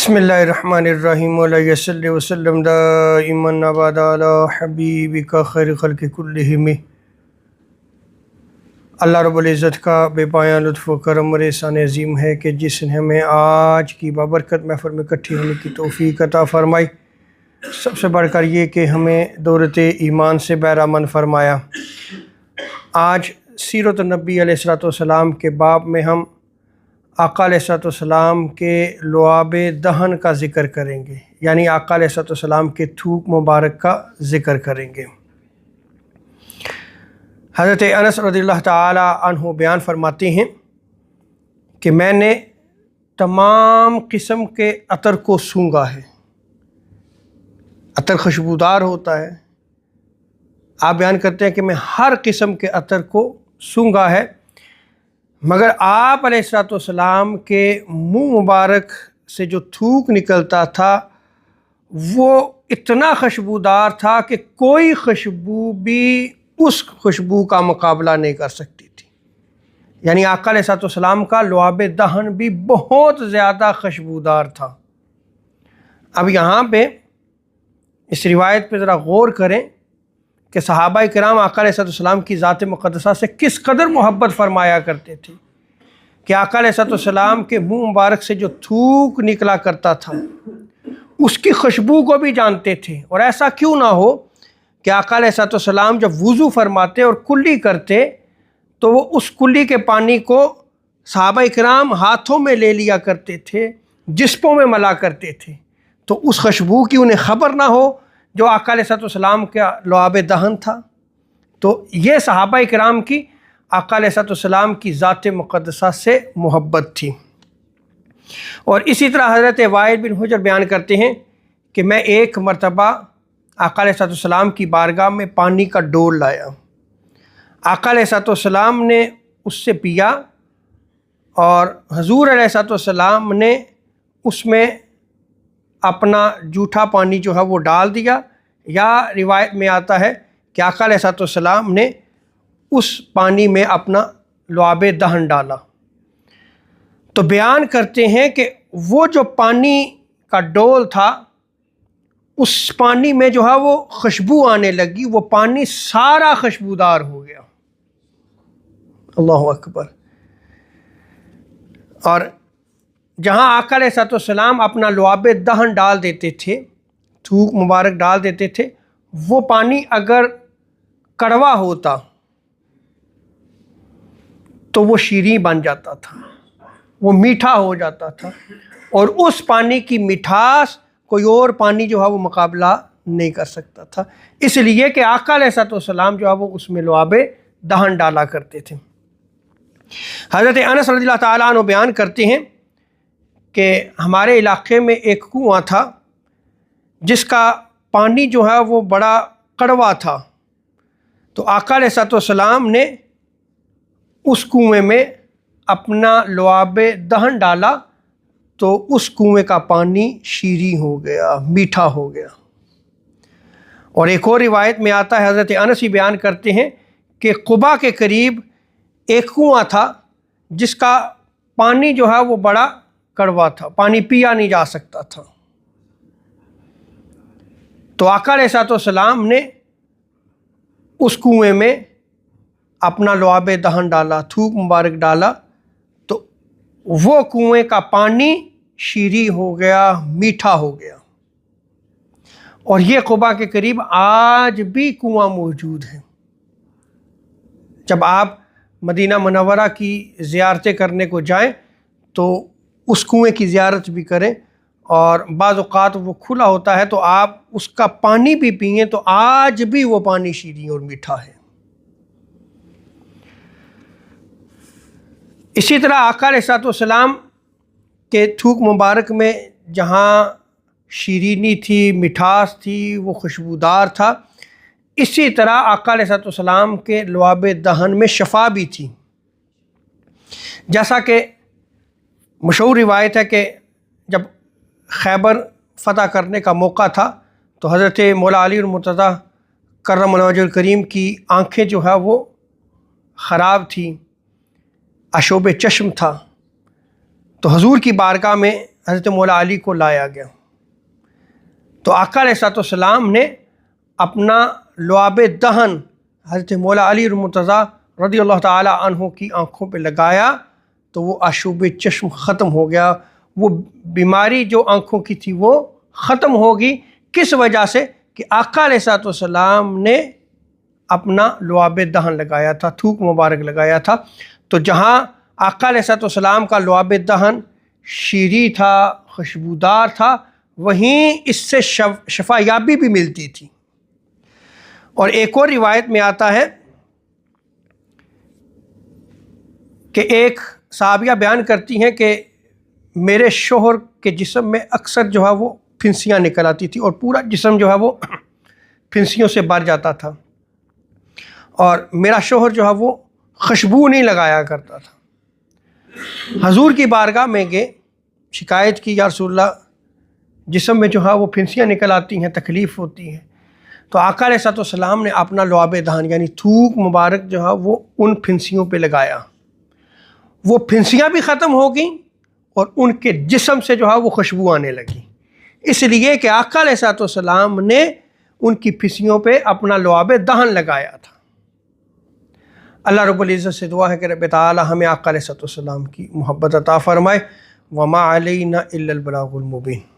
बिस्मिल्लाहिर्रहमानिर्रहीम वला सल्लि वसल्लम दाइमन अबदा अला हबीबिका खैर खल्क़ि कुल्लिहिम। अल्लाह रब्बुल इज़्ज़त का बेपाया लुत्फ़ व करम और एहसान अज़ीम है कि जिसने हमें आज की बाबरकत महफ़िल में इकट्ठी होने की तौफ़ीक़ अता फ़रमाई। सबसे बढ़कर ये कि हमें दौलत ईमान से बहरामंद फ़रमाया। आज सीरत नबी अलैहिस्सलाम के बाब में हम आका अलैहिस्सलाम के लुआब दहन का ज़िक्र करेंगे, यानी आका अलैहिस्सलाम के थूक मुबारक का ज़िक्र करेंगे। हज़रत अनस रज़ियल्लाहु ताला अन्हु बयान फरमाते हैं कि मैंने तमाम किस्म के अतर को सूंघा है। अतर खुशबूदार होता है। आप बयान करते हैं कि मैं हर किस्म के अतर को सूंघा है, मगर आप अलैहिस्सलाम के मुँह मुबारक से जो थूक निकलता था वो इतना खुशबूदार था कि कोई खुशबू भी उस खुशबू का मुकाबला नहीं कर सकती थी। यानी आका अलैहिस्सलाम का लुआब दहन भी बहुत ज़्यादा खुशबूदार था। अब यहाँ पे इस रिवायत पे ज़रा गौर करें कि सहाबा किराम आका अलैहिस्सलाम की ज़ात मुक़द्दसा से किस कदर मोहब्बत फरमाया करते थे कि आका अलैहिस्सलाम के मुँह मुबारक से जो थूक निकला करता था उसकी खुशबू को भी जानते थे। और ऐसा क्यों ना हो कि आका अलैहिस्सलाम जब वुज़ू फरमाते और कुल्ली करते तो वो उस कुल्ली के पानी को सहाबा किराम हाथों में ले लिया करते थे, जिस्पों में मला करते थे, तो उस खुशबू की उन्हें ख़बर ना हो जो आका अलैहिस्सलाम का लुआब दहन था। तो ये सहाबा किराम की आका अलैहिस्सलाम की ज़ात मुक़द्दसा से मोहब्बत थी। और इसी तरह हज़रत वाइल बिन हुजर बयान करते हैं कि मैं एक मरतबा आका अलैहिस्सलाम की बारगाह में पानी का डोल लाया। आका अलैहिस्सलाम ने उससे पिया और हुज़ूर अलैहिस्सलाम ने उसमें अपना जूठा पानी जो है वो डाल दिया, या रिवायत में आता है कि आका अलैहिस्सलाम ने उस पानी में अपना लुआब दहन डाला। तो बयान करते हैं कि वो जो पानी का डोल था उस पानी में जो है वो खुशबू आने लगी, वो पानी सारा खुशबूदार हो गया। अल्लाहु अकबर। और जहाँ आका अलैहिस्सलाम अपना लुआब दहन डाल देते थे, थूक मुबारक डाल देते थे, वो पानी अगर कड़वा होता तो वो शीरीं बन जाता था, वो मीठा हो जाता था, और उस पानी की मिठास कोई और पानी जो है वो मुकाबला नहीं कर सकता था। इसलिए कि आका अलैहिस्सलाम जो है वो उसमें लुआब दहन डाला करते थे। हज़रत अनस रज़ियल्लाहु ताला अन्हु बयान करते हैं कि हमारे इलाके में एक कुआं था जिसका पानी जो है वो बड़ा कड़वा था। तो आका अलैहिस्सलाम ने उस कुएं में अपना लुआब दहन डाला तो उस कुएं का पानी शीरीं हो गया, मीठा हो गया। और एक और रिवायत में आता है, हज़रत अनस ही बयान करते हैं कि कुबा के करीब एक कुआं था जिसका पानी जो है वो बड़ा कड़वा था, पानी पिया नहीं जा सकता था। तो आका अलैहिस्सलाम ने उस कुएं में अपना लुआब दहन डाला, थूक मुबारक डाला, तो वो कुएं का पानी शीरीं हो गया, मीठा हो गया। और ये कुबा के करीब आज भी कुआं मौजूद है। जब आप मदीना मुनव्वरा की ज़ियारतें करने को जाएं तो उस कुएं की ज़ियारत भी करें, और बाज़ औक़ात वो खुला होता है तो आप उसका पानी भी पिएं तो आज भी वो पानी शीरीं और मीठा है। इसी तरह आका अलैहिस्सलाम के थूक मुबारक में जहाँ शीरीनी थी, मिठास थी, वो खुशबूदार था, इसी तरह आका अलैहिस्सलाम के लुआब दहन में शफ़ा भी थी। जैसा कि मशहूर रिवायत है कि जब खैबर फ़तह करने का मौका था तो हज़रत मौला अली मुर्तज़ा करमल्लाहु वजहुल करीम की आँखें जो है वो ख़राब थी, अशोब चश्म था। तो हुज़ूर की बारगाह में حضرت مولا علی کو لایا گیا تو آقا علیہ السلام نے اپنا لعاب دہن حضرت مولا علی المرتضیٰ رضی اللہ تعالی عنہ کی آنکھوں پہ لگایا تو وہ آشوب چشم ختم ہو گیا، وہ بیماری جو آنکھوں کی تھی وہ ختم ہوگی۔ کس وجہ سے؟ کہ آقا علیہ السلام نے اپنا لعاب دہن لگایا تھا، تھوک مبارک لگایا تھا۔ تو جہاں آقا علیہ السلام کا لعاب دہن شیریں تھا، خوشبودار تھا، وہیں اس سے شفا یابی بھی ملتی تھی۔ اور ایک اور روایت میں آتا ہے کہ ایک صحابیہ بیان کرتی ہیں کہ میرے شوہر کے جسم میں اکثر جو ہے وہ پھنسیاں نکل آتی تھی اور پورا جسم جو ہے وہ پھنسیوں سے بھر جاتا تھا، اور میرا شوہر جو ہے وہ خوشبو نہیں لگایا کرتا تھا۔ حضور کی بارگاہ میں گئے، شکایت کی، یا رسول اللہ جسم میں جو ہے وہ پھنسیاں نکل آتی ہیں، تکلیف ہوتی ہے۔ تو آقا علیہ السلام نے اپنا لعاب دہن یعنی تھوک مبارک جو ہے وہ ان پھنسیوں پہ لگایا، وہ پھنسیاں بھی ختم ہو گئیں اور ان کے جسم سے جو ہے وہ خوشبو آنے لگی، اس لیے کہ آقا علیہ السلام نے ان کی پھنسیوں پہ اپنا لعاب دہن لگایا تھا۔ اللہ رب العزت سے دعا ہے کہ رب تعالی ہمیں آقا علیہ السلام کی محبت عطا فرمائے۔ وما علینا الا البلاغ المبین۔